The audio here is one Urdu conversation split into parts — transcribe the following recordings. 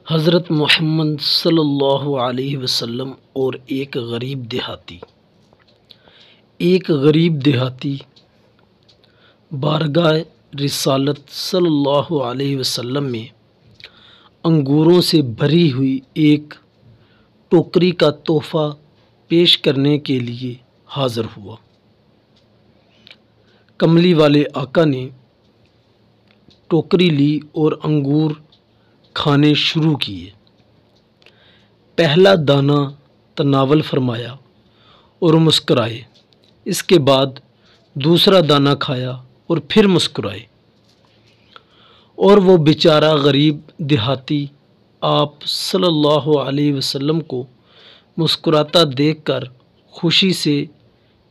حضرت محمد صلی اللہ علیہ وسلم اور ایک غریب دیہاتی بارگاہ رسالت صلی اللہ علیہ وسلم میں انگوروں سے بھری ہوئی ایک ٹوکری کا تحفہ پیش کرنے کے لیے حاضر ہوا۔ کملی والے آقا نے ٹوکری لی اور انگور کھانے شروع کیے۔ پہلا دانہ تناول فرمایا اور مسکرائے، اس کے بعد دوسرا دانہ کھایا اور پھر مسکرائے، اور وہ بیچارہ غریب دیہاتی آپ صلی اللہ علیہ وسلم کو مسکراتا دیکھ کر خوشی سے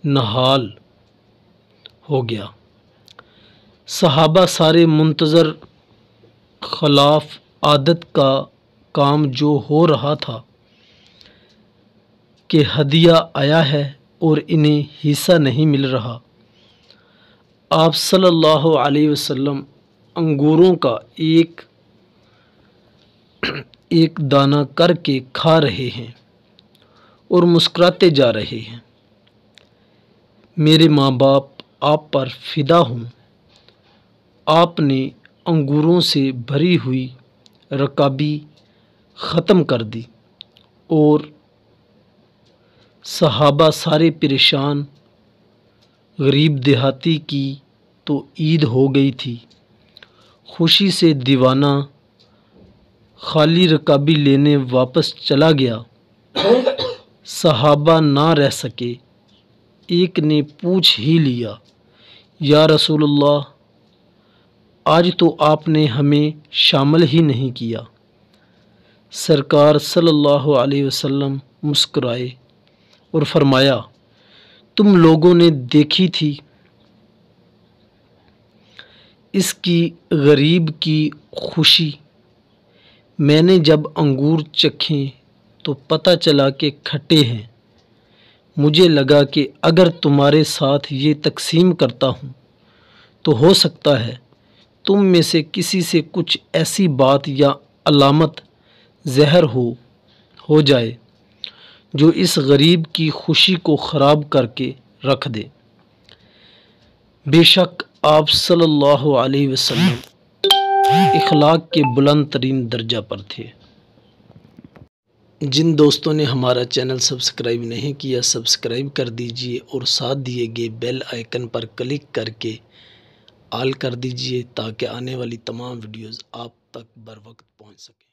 نہال ہو گیا۔ صحابہ سارے منتظر خلاف عادت کا کام جو ہو رہا تھا کہ ہدیہ آیا ہے اور انہیں حصہ نہیں مل رہا۔ آپ صلی اللہ علیہ وسلم انگوروں کا ایک ایک دانہ کر کے کھا رہے ہیں اور مسکراتے جا رہے ہیں۔ میرے ماں باپ آپ پر فدا ہوں، آپ نے انگوروں سے بھری ہوئی رکابی ختم کر دی اور صحابہ سارے پریشان۔ غریب دیہاتی کی تو عید ہو گئی تھی، خوشی سے دیوانہ خالی رکابی لینے واپس چلا گیا۔ صحابہ نہ رہ سکے، ایک نے پوچھ ہی لیا، یا رسول اللہ، آج تو آپ نے ہمیں شامل ہی نہیں کیا۔ سرکار صلی اللہ علیہ وسلم مسکرائے اور فرمایا، تم لوگوں نے دیکھی تھی اس کی غریب کی خوشی، میں نے جب انگور چکھے تو پتہ چلا کہ کھٹے ہیں، مجھے لگا کہ اگر تمہارے ساتھ یہ تقسیم کرتا ہوں تو ہو سکتا ہے تم میں سے کسی سے کچھ ایسی بات یا علامت ظاہر ہو جائے جو اس غریب کی خوشی کو خراب کر کے رکھ دے۔ بے شک آپ صلی اللہ علیہ وسلم اخلاق کے بلند ترین درجہ پر تھے۔ جن دوستوں نے ہمارا چینل سبسکرائب نہیں کیا، سبسکرائب کر دیجئے اور ساتھ دیے گئے بیل آئیکن پر کلک کر کے آل کر دیجئے تاکہ آنے والی تمام ویڈیوز آپ تک بر وقت پہنچ سکیں۔